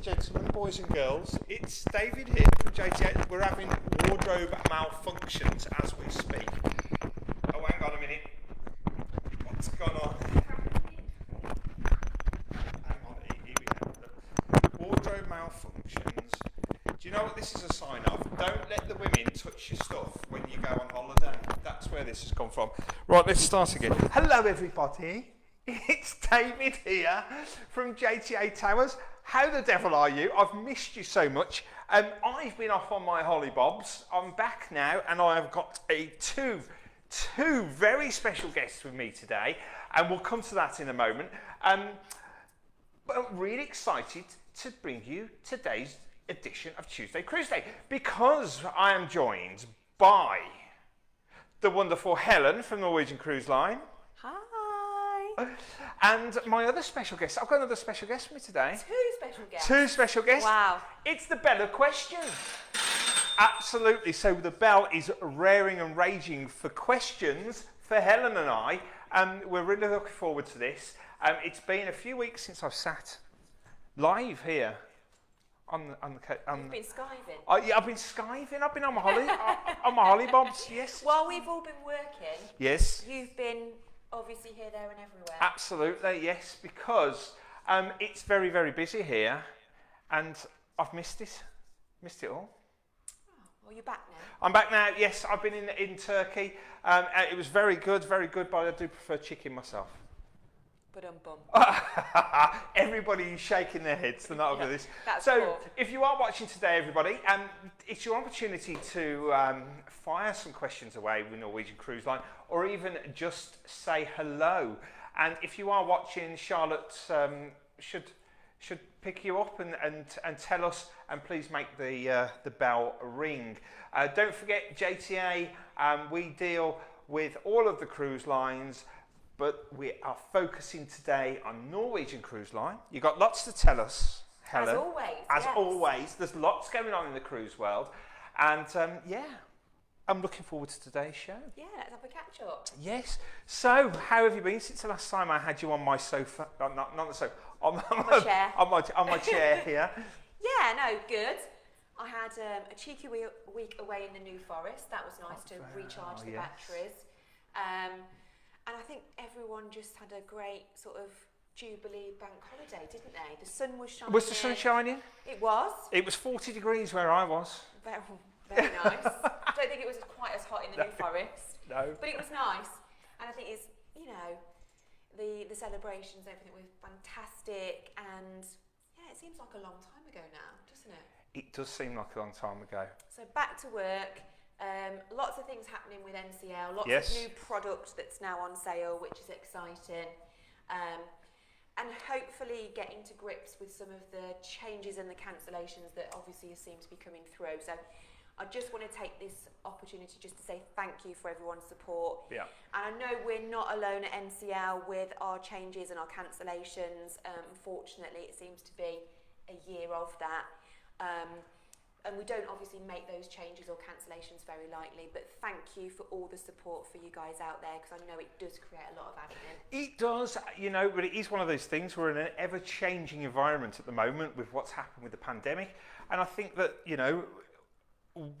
gentlemen, boys and girls, it's David here from JTA. We're having wardrobe malfunctions as we speak. Oh, hang on a minute. What's gone on? Hang on, here we go. Wardrobe malfunctions. Do you know what this is a sign of? Don't let the women touch your stuff when you go on holiday. That's where this has come from. Right, let's start again. Hello, everybody. It's David here from JTA Towers. How the devil are you? I've missed you so much. I've been off on my hollybobs. I'm back now, and I have got two very special guests with me today, and we'll come to that in a moment. But I'm really excited to bring you today's edition of Tuesday Cruise Day because I am joined by the wonderful Helen from Norwegian Cruise Line. Hi. And my other special guest, I've got another special guest with me today. Two special guests. Wow. It's the Bella question. Absolutely. So the bell is raring and raging for questions for Helen and I. We're really looking forward to this. It's been a few weeks since I've sat live here. You've been skiving. Yeah, I've been skiving. I've been on my hollybobs. Yes. While we've all been working. Yes. You've been obviously here, there, and everywhere. Absolutely, yes, because it's very, very busy here, and I've missed it all. Oh, well, you're back now. I'm back now. Yes, I've been in Turkey. It was very good, but I do prefer chicken myself. Everybody is shaking their heads. They're not over this. So, cool. If you are watching today, everybody, it's your opportunity to fire some questions away with Norwegian Cruise Line, or even just say hello. And if you are watching, Charlotte should pick you up and tell us, and please make the bell ring. Don't forget JTA. We deal with all of the cruise lines, but we are focusing today on Norwegian Cruise Line. You've got lots to tell us, Helen. As always, there's lots going on in the cruise world. And I'm looking forward to today's show. Yeah, let's have a catch up. Yes. So, how have you been since the last time I had you on my sofa? Not the sofa. On my chair. On my chair here. Yeah, no, good. I had a cheeky week away in the New Forest. That was nice to recharge the batteries. And I think everyone just had a great sort of Jubilee bank holiday, didn't they? The sun was shining. Was the sun shining? It was. It was 40 degrees where I was. Very, very nice. I don't think it was quite as hot in the New Forest. No. But it was nice. And I think it's, the celebrations, everything was fantastic. And yeah, it seems like a long time ago now, doesn't it? It does seem like a long time ago. So back to work. Lots of things happening with NCL, lots of new product that's now on sale, which is exciting, and hopefully getting to grips with some of the changes and the cancellations that obviously seem to be coming through. So I just want to take this opportunity just to say thank you for everyone's support. Yeah. And I know we're not alone at NCL with our changes and our cancellations. Unfortunately, it seems to be a year of that. And we don't obviously make those changes or cancellations very lightly, but thank you for all the support for you guys out there, because I know it does create a lot of admin. It does, but it is one of those things. We're in an ever-changing environment at the moment with what's happened with the pandemic, and I think that,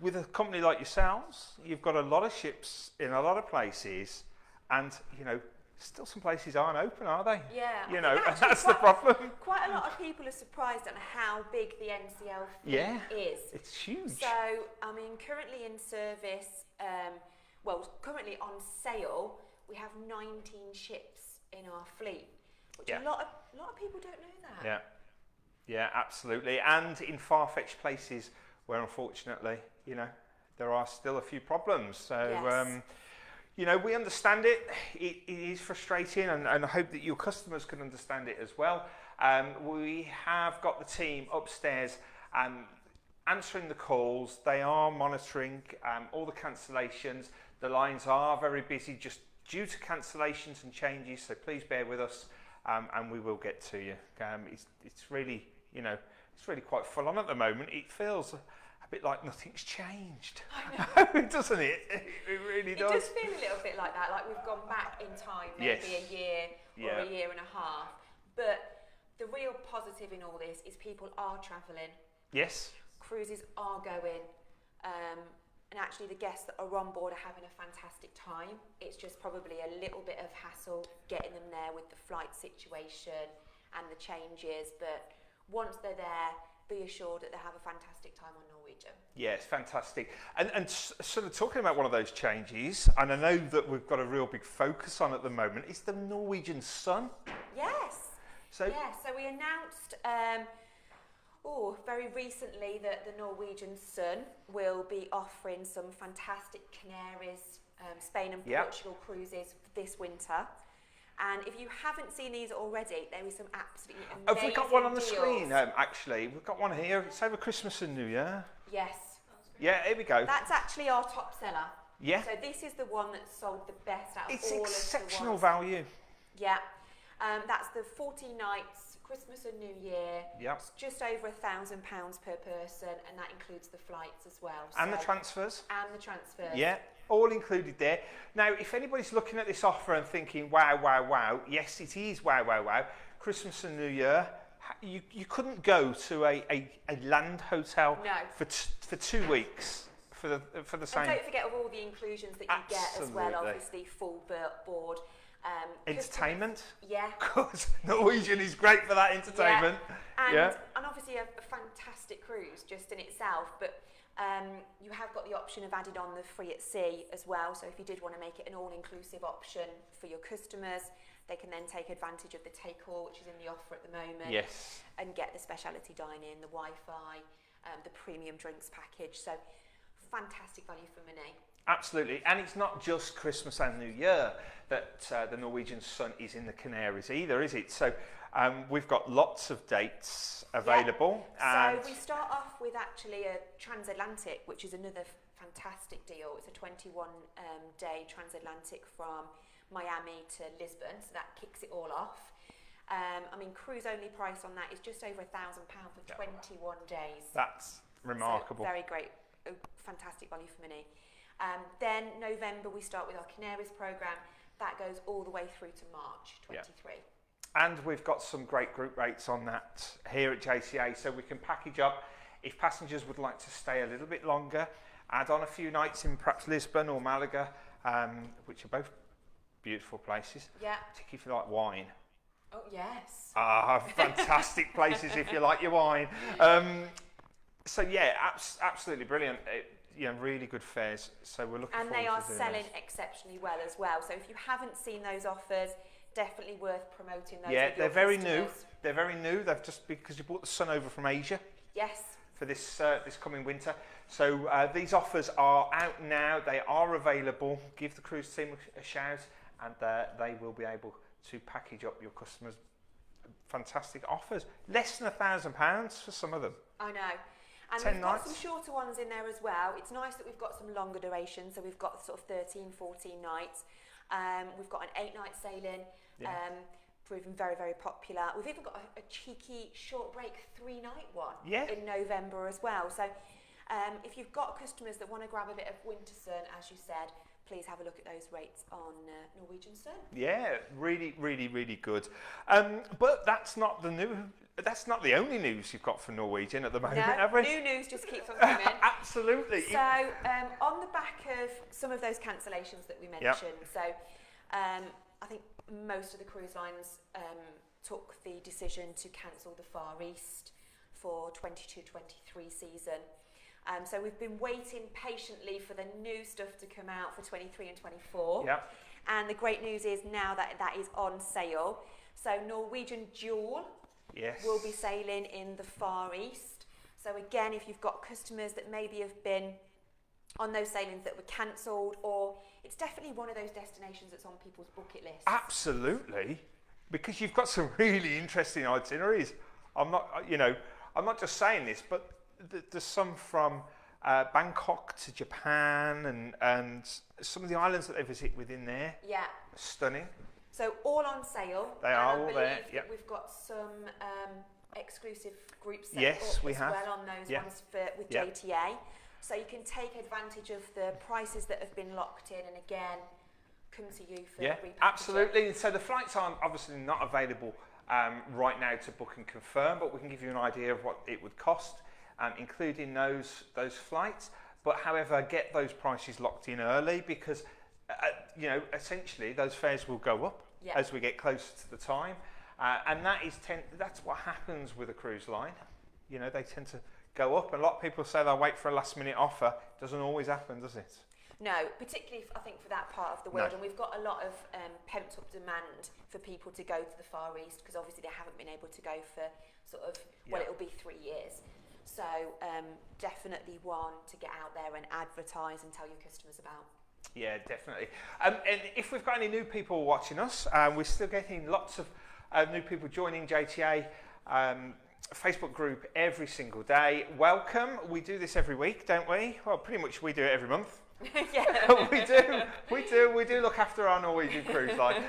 with a company like yourselves, you've got a lot of ships in a lot of places, and, still some places aren't open, are they? Yeah. That's the problem. Quite a lot of people are surprised at how big the NCL fleet is. It's huge. So, currently in service, currently on sale, we have 19 ships in our fleet, which a lot of people don't know that. Yeah, absolutely. And in far-fetched places where, unfortunately, there are still a few problems. So, we understand it. It is frustrating, and I hope that your customers can understand it as well. We have got the team upstairs answering the calls. They are monitoring all the cancellations. The lines are very busy just due to cancellations and changes, so please bear with us, and we will get to you. It's really, it's really quite full on at the moment. It feels a bit like nothing's changed. I know. Doesn't it? It really does. It does feel a little bit like that, like we've gone back in time, maybe a year or a year and a half. But the real positive in all this is people are travelling. Yes. Cruises are going. And actually the guests that are on board are having a fantastic time. It's just probably a little bit of hassle getting them there with the flight situation and the changes. But once they're there, be assured that they have a fantastic time on Norwegian. Yeah, it's fantastic. And sort of talking about one of those changes, and I know that we've got a real big focus on at the moment, is the Norwegian Sun. Yes. So we announced very recently that the Norwegian Sun will be offering some fantastic Canaries, Spain and Portugal cruises this winter. And if you haven't seen these already, there is some absolutely amazing Have we got one on the deals. screen? Actually, we've got one here. It's over Christmas and New Year. Yes. Yeah, here we go. That's actually our top seller. Yeah. So this is the one that sold the best out of It's all of the exceptional ones. value. Yeah. That's the 14 nights, Christmas and New Year. Yep. It's just over £1,000 per person, and that includes the flights as well. And the transfers. And the transfers. Yeah, all included there. Now, if anybody's looking at this offer and thinking, wow, wow, wow, yes, it is wow, wow, wow, Christmas and New Year, you couldn't go to a land hotel for 2 weeks for the same. And don't forget of all the inclusions that you get as well, obviously, full board. Entertainment? Yeah. Because Norwegian is great for that entertainment. Yeah. And obviously a fantastic cruise just in itself, but you have got the option of added on the free at sea as well. So if you did want to make it an all-inclusive option for your customers, they can then take advantage of the take-all, which is in the offer at the moment. Yes. And get the speciality dining, the Wi-Fi, the premium drinks package. So fantastic value for money. Absolutely, and it's not just Christmas and New Year that the Norwegian Sun is in the Canaries either, is it? So we've got lots of dates available. Yeah. So we start off with actually a transatlantic, which is another fantastic deal. It's a 21-day transatlantic from Miami to Lisbon, so that kicks it all off. Cruise-only price on that is just over £1,000 for 21 days. That's remarkable. So very great, fantastic value for money. Then November we start with our Canaries programme. That goes all the way through to March 23. Yeah. And we've got some great group rates on that here at JTA, so we can package up. If passengers would like to stay a little bit longer, add on a few nights in perhaps Lisbon or Malaga, which are both beautiful places. Yeah. Particularly if you like wine. Oh, yes. Fantastic places if you like your wine. So yeah, absolutely brilliant. Really good fares. So we're looking forward to And they are doing selling those. exceptionally well as well. So if you haven't seen those offers, definitely worth promoting those. Yeah, with they're your very customers. new. They're very new. They've just because you brought the Sun over from Asia. Yes. For this coming winter. So these offers are out now. They are available. Give the cruise team a shout, and they will be able to package up your customers. Fantastic offers. Less than £1,000 for some of them. I know. And 10 we've got nights. some shorter ones in there as well. It's nice that we've got some longer duration. So we've got sort of 13, 14 nights. We've got an 8-night sailing, proving very, very popular. We've even got a cheeky short break 3-night one in November as well. So if you've got customers that want to grab a bit of winter sun, as you said, please have a look at those rates on Norwegian Sun. Yeah, really, really, really good. But that's not the only news you've got for Norwegian at the moment, have we? New news just keeps on coming. Absolutely. So on the back of some of those cancellations that we mentioned, so I think most of the cruise lines took the decision to cancel the Far East for 22-23 season. So we've been waiting patiently for the new stuff to come out for 23 and 24. Yep. And the great news is now that is on sale. So Norwegian Jewel will be sailing in the Far East. So again, if you've got customers that maybe have been on those sailings that were cancelled, or it's definitely one of those destinations that's on people's bucket list. Absolutely, because you've got some really interesting itineraries. I'm not just saying this, but there's some from Bangkok to Japan and some of the islands that they visit within there. Yeah. Stunning. So all on sale. They are all there. Yep. We've got some exclusive groups set yes, up we as have. well on those ones with JTA. So you can take advantage of the prices that have been locked in, and again, come to you for repackaging. Absolutely. So the flights aren't obviously not available right now to book and confirm, but we can give you an idea of what it would cost, including those flights. But however, get those prices locked in early because, essentially those fares will go up as we get closer to the time. And that's what happens with a cruise line. They tend to go up. And a lot of people say they'll wait for a last minute offer. Doesn't always happen, does it? No, particularly I think for that part of the world. No. And we've got a lot of pent up demand for people to go to the Far East because obviously they haven't been able to go for sort of, it'll be 3 years. So definitely one to get out there and advertise and tell your customers about. Yeah, definitely. And if we've got any new people watching us, we're still getting lots of new people joining JTA Facebook group every single day. Welcome. We do this every week, don't we? Well, pretty much we do it every month. Yeah. We do look after our Norwegian Cruise Line.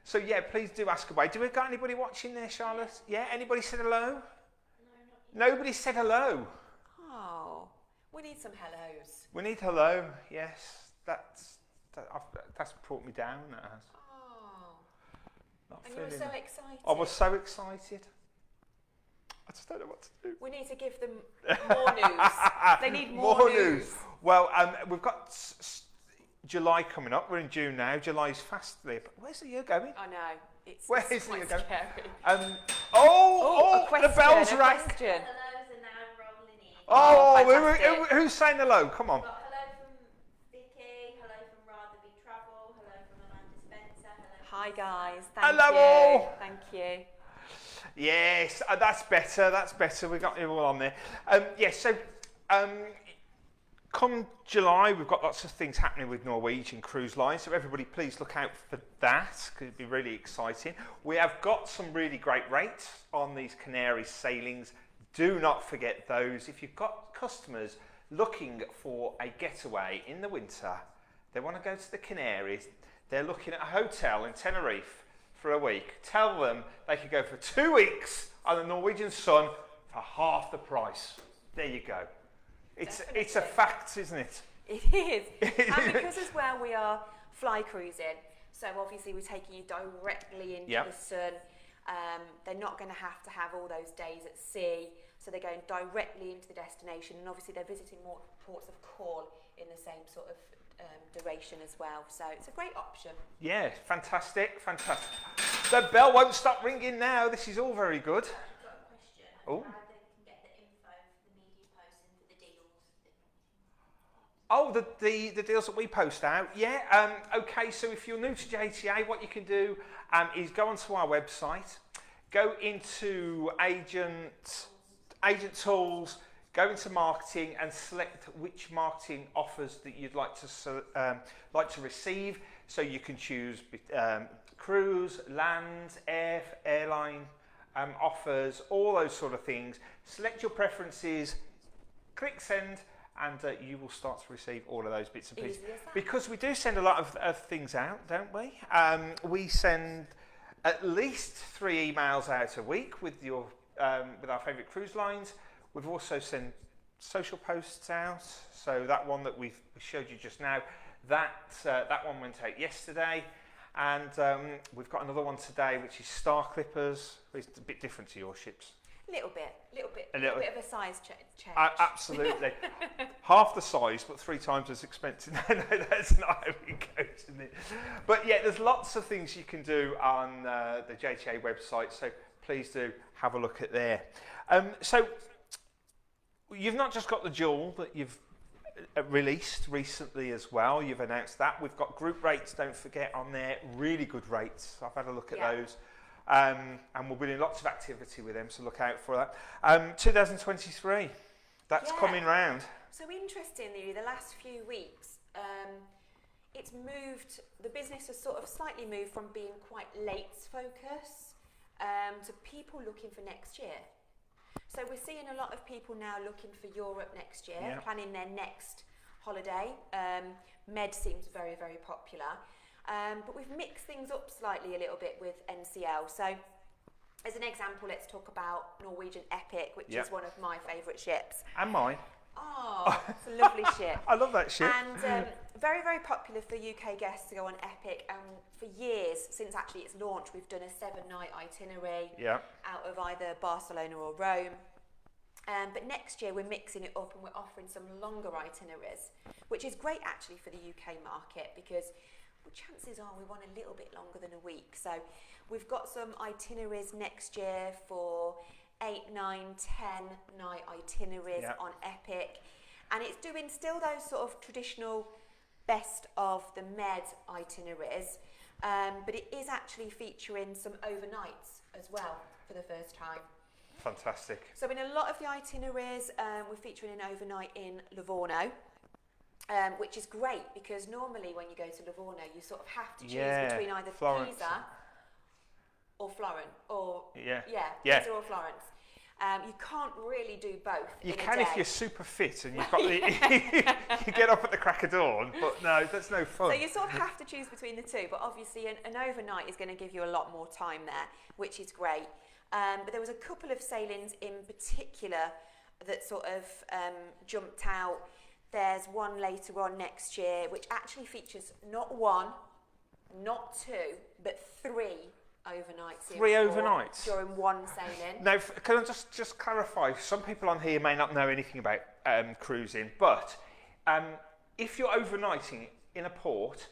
So yeah, please do ask away. Do we got anybody watching there, Charlotte? Yeah, anybody said hello? No, nobody said hello. Oh, we need some hellos. We need hello. Yes, that's brought me down. That has. And you were so excited. I was so excited. I just don't know what to do. We need to give them more news. They need more news. Well, we've got July coming up. We're in June now. July's fast there. But where's the year going? I know. It's Where is the year going? Scary. The bells rang. Hellos are now rolling in. Oh, who's saying hello? Come on. Hello from Vicky, hello from Ratherby Travel, hello from Amanda Spencer, hello. Hi guys. Hello all. Thank you. Yes, that's better. That's better. We got it all on there. Come July, we've got lots of things happening with Norwegian Cruise Line, so everybody please look out for that, because it'll be really exciting. We have got some really great rates on these Canary sailings. Do not forget those. If you've got customers looking for a getaway in the winter, they want to go to the Canaries, they're looking at a hotel in Tenerife for a week, tell them they could go for 2 weeks on the Norwegian Sun for half the price. There you go. It's a fact, isn't it? It is. And because as well we are fly cruising, so obviously we're taking you directly into the sun. They're not going to have all those days at sea, so they're going directly into the destination, and obviously they're visiting more ports of call in the same sort of duration as well. So it's a great option. Yeah, fantastic. The bell won't stop ringing now. This is all very good. I've got a question. Oh. How they can get the info for the media posting for the deals? Oh, the deals that we post out. Yeah. Okay. So if you're new to JTA, what you can do is go onto our website, go into agent tools, go into marketing and select which marketing offers that you'd like to receive. So you can choose cruise, land, airline offers, all those sort of things. Select your preferences, click send, and you will start to receive all of those bits and pieces. Because we do send a lot of things out, don't we? We send at least 3 emails out a week with our favourite cruise lines. We've also sent social posts out. So that one that we showed you just now, that one went out yesterday. And we've got another one today, which is Star Clippers. It's a bit different to your ships. A little bit of a size change. Absolutely. Half the size, but 3 times as expensive. No, that's not how it goes, isn't it? But yeah, there's lots of things you can do on the JTA website, so please do have a look at there. So you've not just got the Jewel that you've released recently as well. You've announced that. We've got group rates, don't forget, on there. Really good rates. I've had a look at those. And we'll be doing lots of activity with them, so look out for that. 2023, that's coming round. So interestingly, the last few weeks, it's moved, the business has sort of slightly moved from being quite late focus to people looking for next year. So we're seeing a lot of people now looking for Europe next year, planning their next holiday. Med seems very, very popular. But we've mixed things up slightly a little bit with NCL. So as an example, let's talk about Norwegian Epic, which is one of my favourite ships. And mine. Oh, it's a lovely ship. I love that ship. And very, very popular for UK guests to go on Epic, and for years, since actually its launch, we've done a 7-night itinerary out of either Barcelona or Rome. But next year we're mixing it up and we're offering some longer itineraries, which is great actually for the UK market, because chances are we want a little bit longer than a week. So we've got some itineraries next year for 8, 9, 10-night itineraries on Epic, and it's doing still those sort of traditional best of the Med itineraries, but it is actually featuring some overnights as well for the first time. Fantastic. So in a lot of the itineraries, we're featuring an overnight in Livorno, which is great, because normally when you go to Livorno, you sort of have to choose between either Pisa or Florence, or Pisa or Florence. You can't really do both. You can if you're super fit and you've got you get up at the crack of dawn, but no, that's no fun. So you sort of have to choose between the two, but obviously an overnight is going to give you a lot more time there, which is great. But there was a couple of sailings in particular that sort of jumped out. There's one later on next year which actually features not 1, not 2, but 3 overnights. 3 overnights? During one sailing. Now, can I just clarify, some people on here may not know anything about cruising, but if you're overnighting in a port,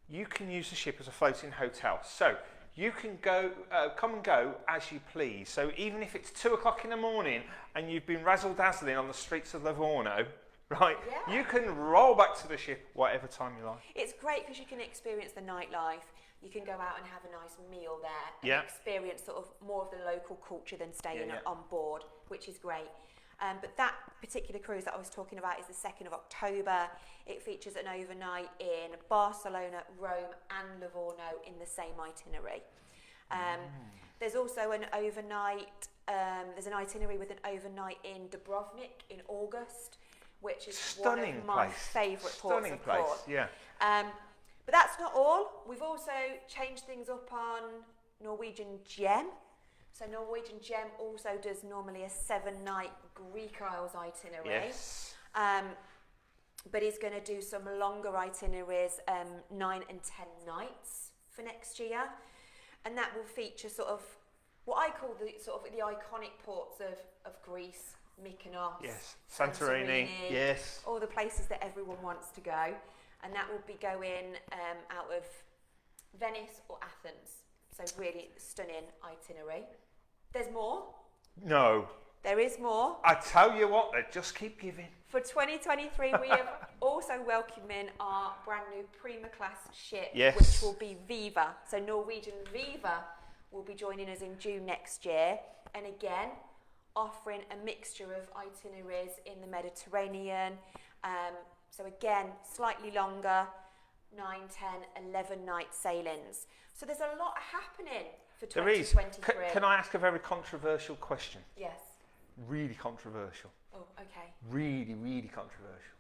you can use the ship as a floating hotel. So you can go, come and go as you please. So even if it's 2 o'clock in the morning and you've been razzle-dazzling on the streets of Livorno, right, you can roll back to the ship whatever time you like. It's great because you can experience the nightlife. You can go out and have a nice meal there and experience sort of more of the local culture than staying on board, which is great. But that particular cruise that I was talking about is the 2nd of October. It features an overnight in Barcelona, Rome and Livorno in the same itinerary. There's also an overnight, there's an itinerary with an overnight in Dubrovnik in August, which is one of my favourite ports, of course. But that's not all. We've also changed things up on Norwegian Gem. So Norwegian Gem also does normally a 7-night Greek Isles itinerary. But is going to do some longer itineraries, 9 and 10 nights for next year. And that will feature sort of what I call the sort of the iconic ports of Greece, Mykonos, Santorini, all the places that everyone wants to go. And that will be going out of Venice or Athens. So really stunning itinerary. There's more. No. There is more. I tell you what, they just keep giving. For 2023, we are also welcoming our brand new Prima class ship, which will be Viva. So Norwegian Viva will be joining us in June next year. And again, offering a mixture of itineraries in the Mediterranean. So again, slightly longer, 9, 10, 11-night sailings. So there's a lot happening for 2023. There is. Can I ask a very controversial question? Yes. Really controversial. Oh, okay. Really, really controversial.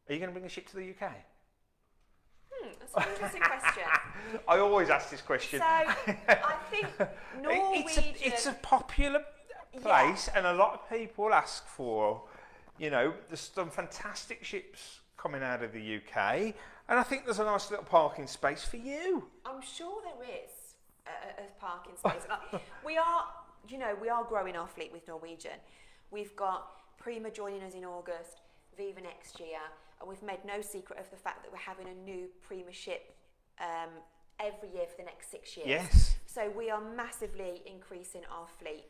Are you going to bring a ship to the UK? That's an interesting question. I always ask this question. So, I think Norwegian... It's a popular place, and a lot of people ask for, you know, there's some fantastic ships coming out of the UK, and I think there's a nice little parking space for you. I'm sure there is a parking space. We are growing our fleet with Norwegian. We've got Prima joining us in August, Viva next year, and we've made no secret of the fact that we're having a new Prima ship every year for the next 6 years. Yes. So we are massively increasing our fleet.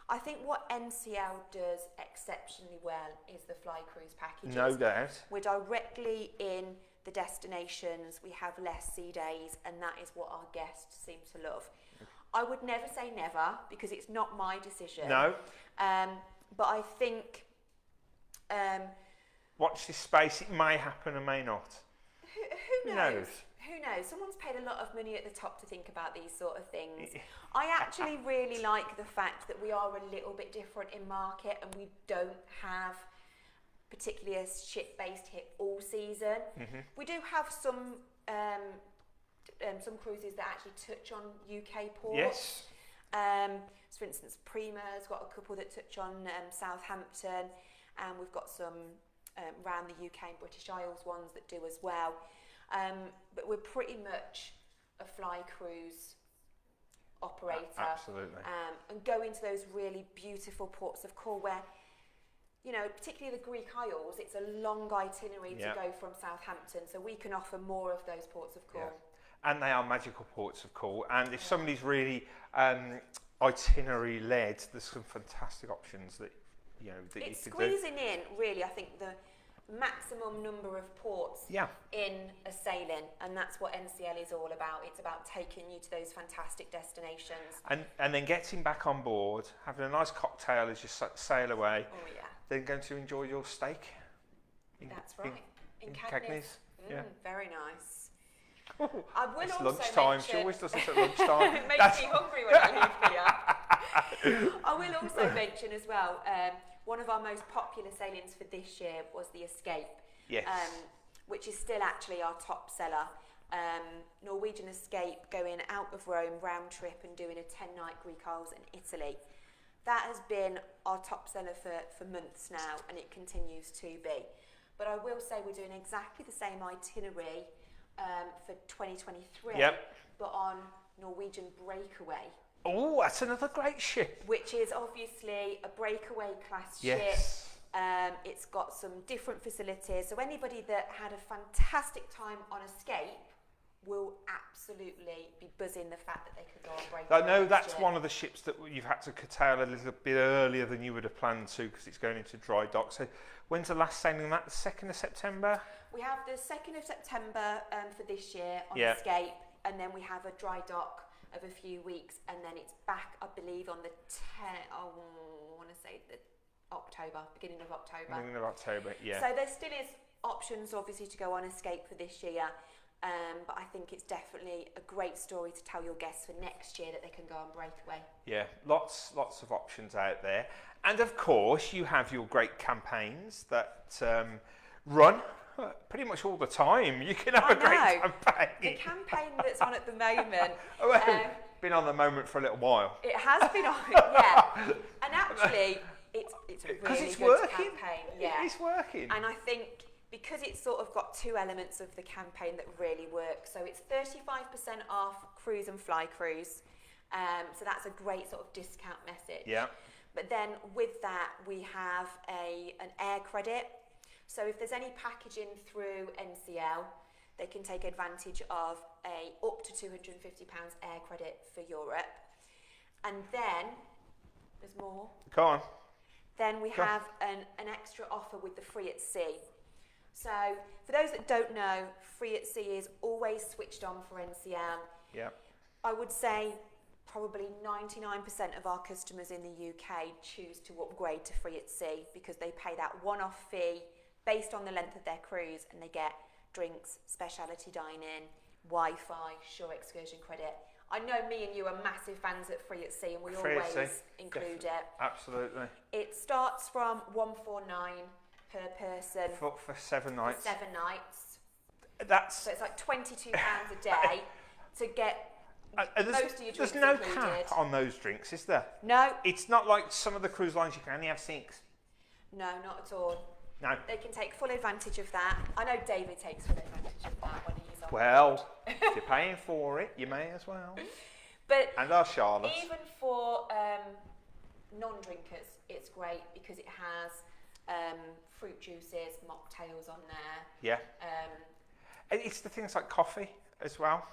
I think what NCL does exceptionally well is the fly cruise packages. No doubt. We're directly in the destinations, we have less sea days, and that is what our guests seem to love. I would never say never, because it's not my decision. No. But I think... watch this space, it may happen and may not. Who knows? Who knows? Someone's paid a lot of money at the top to think about these sort of things. I actually really like the fact that we are a little bit different in market, and we don't have particularly a ship-based hit all season. We do have some cruises that actually touch on UK ports. Yes. So for instance, Prima's got a couple that touch on Southampton, and we've got some around the UK and British Isles ones that do as well. But we're pretty much a fly cruise operator. Absolutely. And go into those really beautiful ports of call where, you know, particularly the Greek Isles, it's a long itinerary to go from Southampton, so we can offer more of those ports of call. Yeah. And they are magical ports of call. And if somebody's really itinerary led, there's some fantastic options that you know that it's you could do. It's squeezing in, really, I think, the maximum number of ports in a sailing, and that's what NCL is all about. It's about taking you to those fantastic destinations. And then getting back on board, having a nice cocktail as you sail away. Oh yeah. Then going to enjoy your steak. That's right. In Cagney's. Yeah. Very nice. Oh, I will it's also lunchtime. mention, She always does this at lunchtime. it makes me hungry when I leave here. I will also mention as well, one of our most popular sailings for this year was the Escape. Yes. Which is still actually our top seller. Norwegian Escape going out of Rome, round trip, and doing a 10-night Greek Isles and Italy. That has been our top seller for months now, and it continues to be. But I will say we're doing exactly the same itinerary for 2023, but on Norwegian Breakaway. Oh, that's another great ship. Which is obviously a breakaway class ship. It's got some different facilities. So anybody that had a fantastic time on Escape will absolutely be buzzing the fact that they could go on breakaway. I know that's one of the ships that you've had to curtail a little bit earlier than you would have planned to because it's going into dry dock. So when's the last sailing on that? The 2nd of September? We have the 2nd of September for this year on Escape, and then we have a dry dock of a few weeks, and then it's back, I believe, on the 10th, I want to say the beginning of October. Beginning of October, yeah. So there still is options, obviously, to go on Escape for this year, but I think it's definitely a great story to tell your guests for next year that they can go on Breakaway. Yeah, lots of options out there. And of course, you have your great campaigns that run pretty much all the time. You can have a great campaign. The campaign that's on at the moment. Been on the moment for a little while. It has been on, yeah. And actually, it's a really good campaign. Yeah, it's working. And I think because it's sort of got two elements of the campaign that really work. So it's 35% off cruise and fly cruise. So that's a great sort of discount message. Yeah. But then with that, we have an air credit. So if there's any packaging through NCL, they can take advantage of up to £250 air credit for Europe. And then, there's more. Go on. Then we have an extra offer with the Free at Sea. So for those that don't know, Free at Sea is always switched on for NCL. Yeah. I would say probably 99% of our customers in the UK choose to upgrade to Free at Sea because they pay that one-off fee based on the length of their cruise, and they get drinks, speciality dining, Wi-Fi, shore excursion credit. I know me and you are massive fans at Free at Sea, and we always include it. Absolutely. It starts from $149 per person for 7 nights. For 7 nights. So it's like £22 a day to get most of your drinks There's no included. cap on those drinks, is there? No. It's not like some of the cruise lines you can only have 6. No, not at all. No. They can take full advantage of that. I know David takes full advantage of that when he's on board. If you're paying for it, you may as well. And our Charlotte. Even for non-drinkers, it's great because it has fruit juices, mocktails on there. Yeah. It's the things like coffee as well.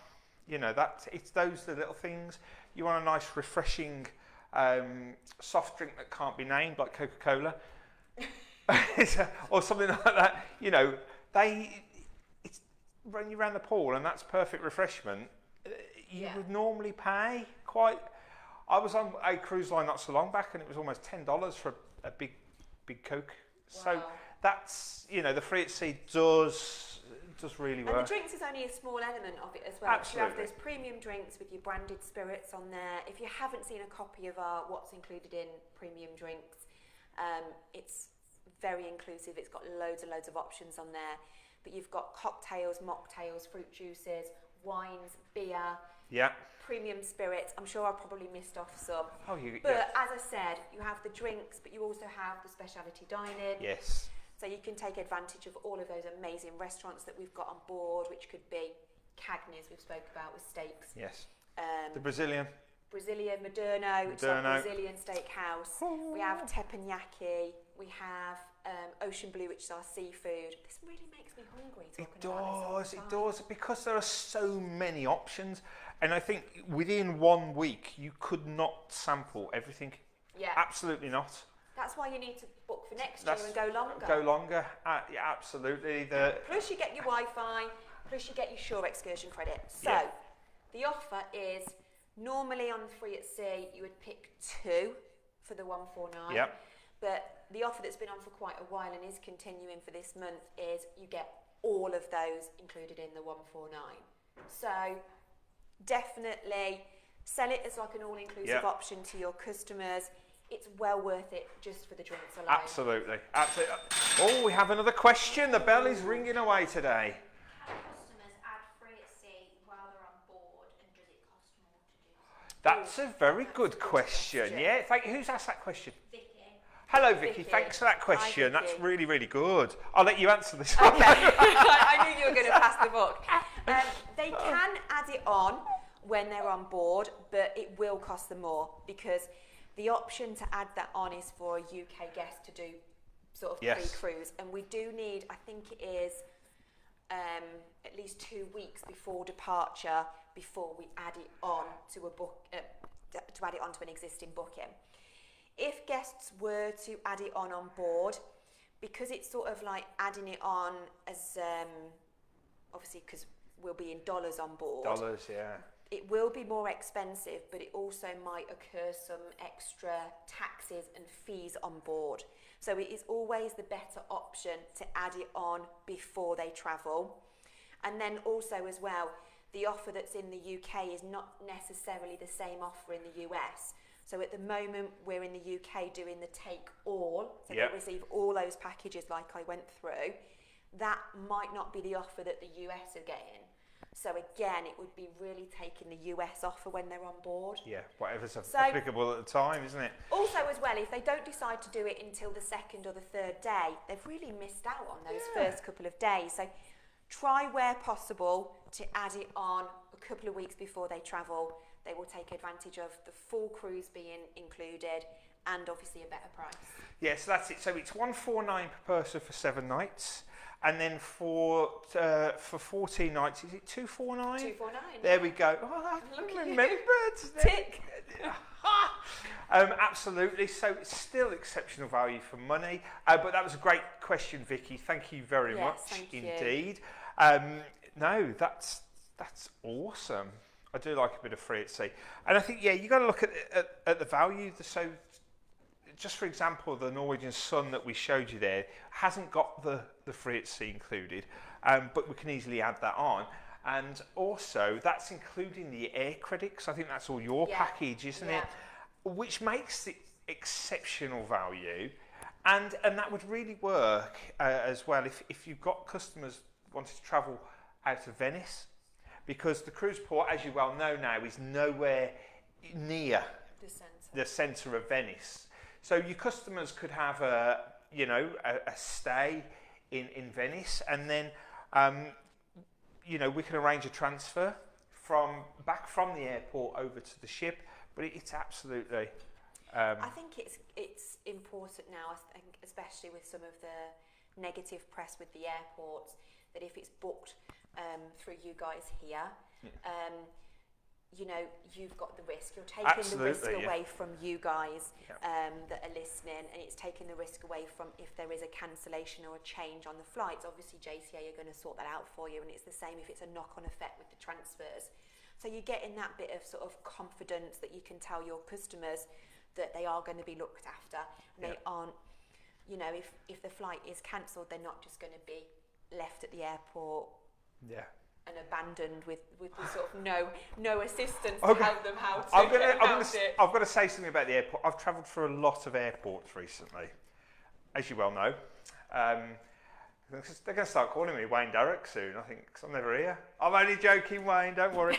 You know, it's those the little things. You want a nice, refreshing soft drink that can't be named, like Coca-Cola. Or something like that. You know, it's run you around the pool, and that's perfect refreshment. You would normally pay quite. I was on a cruise line not so long back, and it was almost $10 for a big Coke. Wow. So that's, you know, the Free at Sea does really work. And the drinks is only a small element of it as well. Absolutely. You have those premium drinks with your branded spirits on there. If you haven't seen a copy of our what's included in premium drinks, it's very inclusive. It's got loads of options on there. But you've got cocktails, mocktails, fruit juices, wines, beer, premium spirits. I'm sure I probably missed off some. But as I said, you have the drinks, but you also have the speciality dining. Yes. So you can take advantage of all of those amazing restaurants that we've got on board, which could be Cagney's, we've spoke about with steaks. Yes. The Brazilian. Moderno, which is a Brazilian steakhouse. We have teppanyaki. We have Ocean Blue, which is our seafood. This really makes me hungry talking about this. It does, because there are so many options. And I think within 1 week, you could not sample everything. Yeah. Absolutely not. That's why you need to book for next year and go longer. Go longer, yeah, absolutely. Plus you get your Wi-Fi, plus you get your Shore excursion credit. So the offer is normally on Free at Sea, you would pick 2 for the 149. Yep. But the offer that's been on for quite a while and is continuing for this month is you get all of those included in the 149. So definitely sell it as like an all-inclusive option to your customers. It's well worth it just for the drinks alone. Absolutely. Oh, we have another question. The bell is ringing away today. Can customers add Free at Sea while they're on board, and does it cost more to do so? That's a very good question. Yeah, who's asked that question? Vicky. Hello, Vicky. Thanks for that question. Hi, Vicky. That's really, really good. I'll let you answer this. Okay. I knew you were going to pass the book. They can add it on when they're on board, but it will cost them more because the option to add that on is for a UK guest to do sort of pre-cruise, and we do need, I think it is at least 2 weeks before departure before we add it on to a book to add it onto an existing booking. If guests were to add it on board, because it's sort of like adding it on as obviously because we'll be in dollars on board. Dollars, yeah. It will be more expensive, but it also might occur some extra taxes and fees on board. So it is always the better option to add it on before they travel. And then also as well, the offer that's in the UK is not necessarily the same offer in the US. So at the moment, we're in the UK doing the take all, so they receive all those packages like I went through. That might not be the offer that the US are getting. So again, it would be really taking the US offer when they're on board. Yeah, whatever's applicable at the time, isn't it? Also as well, if they don't decide to do it until the 2nd or the 3rd day, they've really missed out on those first couple of days. So try where possible to add it on a couple of weeks before they travel. They will take advantage of the full cruise being included and obviously a better price. Yeah, so that's it. So it's $149 per person for 7 nights. And then for 14 nights, is it 249? 249. There we go. Oh, I remembered. Tick. Absolutely. So it's still exceptional value for money. But that was a great question, Vicky. Thank you very much indeed. No, that's awesome. I do like a bit of Free at Sea. And I think, you got to look at the value. So just for example, the Norwegian Sun that we showed you there hasn't got the Free at Sea included, but we can easily add that on. And also, that's including the air credits. I think that's all your package, isn't it? Which makes it exceptional value. And that would really work as well if you've got customers wanting to travel out of Venice, because the cruise port, as you well know now, is nowhere near the centre of Venice. So your customers could have a stay in Venice, and then we can arrange a transfer back from the airport over to the ship. But it's absolutely. I think it's important now, I think, especially with some of the negative press with the airports, that if it's booked through you guys here. You've got the risk. You're taking the risk away from you guys that are listening, and it's taking the risk away from if there is a cancellation or a change on the flights. Obviously, JTA are going to sort that out for you, and it's the same if it's a knock-on effect with the transfers. So you're getting that bit of sort of confidence that you can tell your customers that they are going to be looked after, and they aren't, if the flight is cancelled, they're not just going to be left at the airport. And abandoned with sort of no assistance to help them how to I've got to say something about the airport. I've travelled through a lot of airports recently, as you well know. They're going to start calling me Wayne Derrick soon, I think, because I'm never here. I'm only joking, Wayne, don't worry.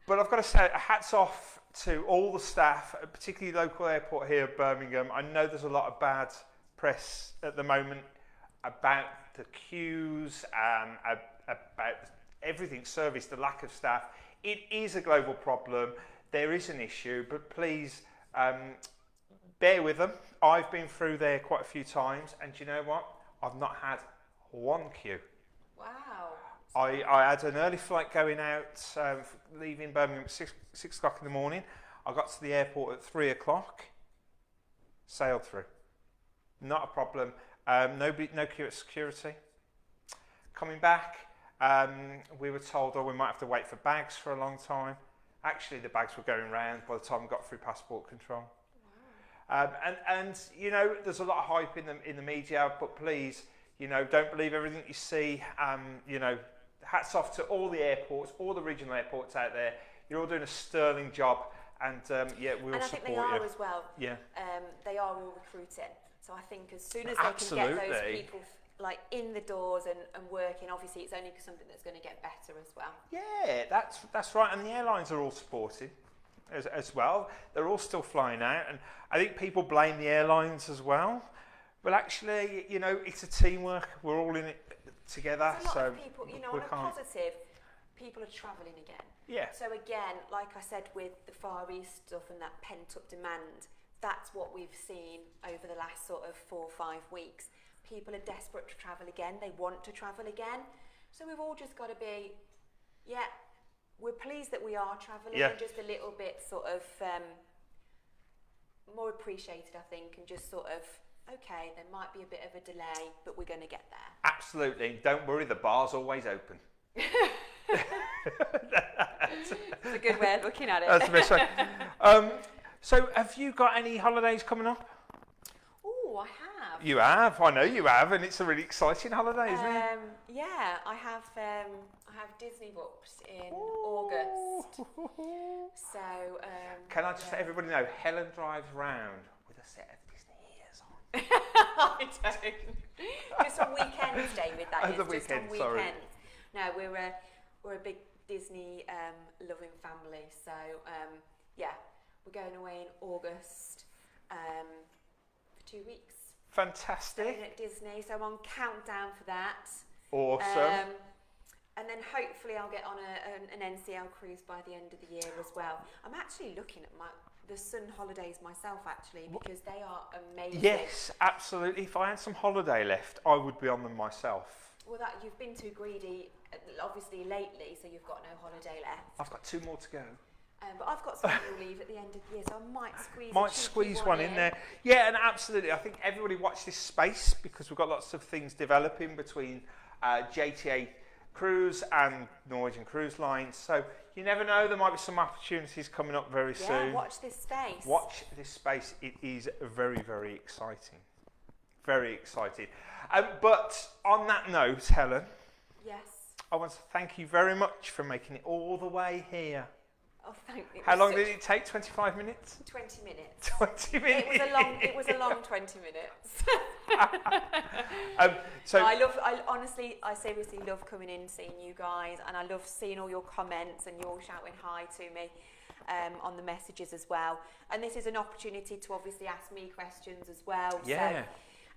But I've got to say, hats off to all the staff, particularly local airport here at Birmingham. I know there's a lot of bad press at the moment about the queues, about everything, service, the lack of staff. It is a global problem. There is an issue, but please bear with them. I've been through there quite a few times, and do you know what? I've not had one queue. Wow. I had an early flight going out, leaving Birmingham at 6 o'clock in the morning. I got to the airport at 3 o'clock, sailed through. Not a problem. No queue at security. Coming back, we were told, we might have to wait for bags for a long time. Actually, the bags were going round by the time we got through passport control. Wow. And you know, there's a lot of hype in the media, but please, you know, don't believe everything you see. You know, hats off to all the airports, all the regional airports out there. You're all doing a sterling job, and yeah, we'll support you. And I think they are as well. Yeah. They are all recruiting. So I think as soon as they can get those people like in the doors and working, obviously it's only something that's going to get better as well. Yeah, that's right. And the airlines are all supported as well. They're all still flying out, and I think people blame the airlines as well. But actually, you know, it's a teamwork. We're all in it together. There's a lot of people, you know, on a positive, people are travelling again. Yeah. So again, like I said, with the Far East stuff and that pent-up demand, that's what we've seen over the last sort of 4 or 5 weeks. People are desperate to travel again. They want to travel again. So we've all just got to be, we're pleased that we are travelling, and just a little bit sort of more appreciated, I think, and just sort of, okay, there might be a bit of a delay, but we're going to get there. Absolutely. Don't worry, the bar's always open. It's a good way of looking at it. That's the best way. So have you got any holidays coming up? Oh, I have. You have? I know you have, and it's a really exciting holiday, isn't it? Yeah, I have Disney booked in August. So can I just let everybody know, Helen drives round with a set of Disney ears on. I don't. Just on weekends, David, that is. The weekend, just on weekends. sorry. No, we're a big Disney loving family, so yeah, we're going away in August for 2 weeks. Fantastic. Staying at Disney, so I'm on countdown for that. Awesome. And then hopefully I'll get on an NCL cruise by the end of the year as well. I'm actually looking at the Sun holidays myself, actually, because they are amazing. Yes, absolutely. If I had some holiday left, I would be on them myself. Well, you've been too greedy, obviously, lately, so you've got no holiday left. I've got 2 more to go. But I've got some annual leave at the end of the year, so I might squeeze one in there. Yeah, and absolutely. I think everybody watch this space, because we've got lots of things developing between JTA Cruise and Norwegian Cruise Line. So you never know, there might be some opportunities coming up very soon. Watch this space. Watch this space. It is very, very exciting. Very exciting. But on that note, Helen. Yes. I want to thank you very much for making it all the way here. Oh, thank you. How long did it take? 25 minutes? 20 minutes. 20 minutes. It was a long 20 minutes. So no, I seriously love coming in, seeing you guys, and I love seeing all your comments and you all shouting hi to me on the messages as well. And this is an opportunity to obviously ask me questions as well. Yeah.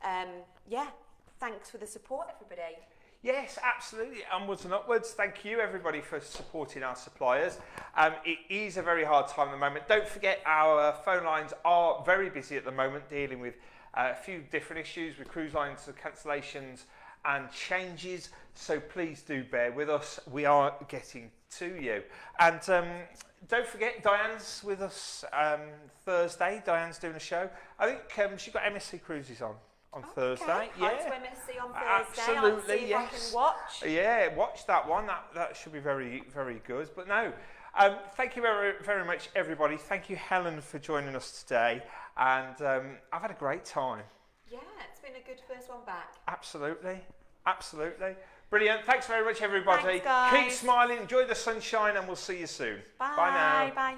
So, thanks for the support, everybody. Yes, absolutely. Onwards and upwards. Thank you, everybody, for supporting our suppliers. It is a very hard time at the moment. Don't forget, our phone lines are very busy at the moment, dealing with a few different issues with cruise lines, cancellations and changes. So please do bear with us. We are getting to you. And don't forget, Diane's with us Thursday. Diane's doing a show. I think she's got MSC Cruises on Thursday. Hi to MSC on Thursday. Absolutely, I'll see if I can watch. Yeah, watch that one. That should be very, very good. But no, thank you very, very much, everybody. Thank you, Helen, for joining us today. And I've had a great time. Yeah, it's been a good first one back. Absolutely, absolutely. Brilliant. Thanks very much, everybody. Thanks, guys. Keep smiling, enjoy the sunshine, and we'll see you soon. Bye. Bye now. Bye.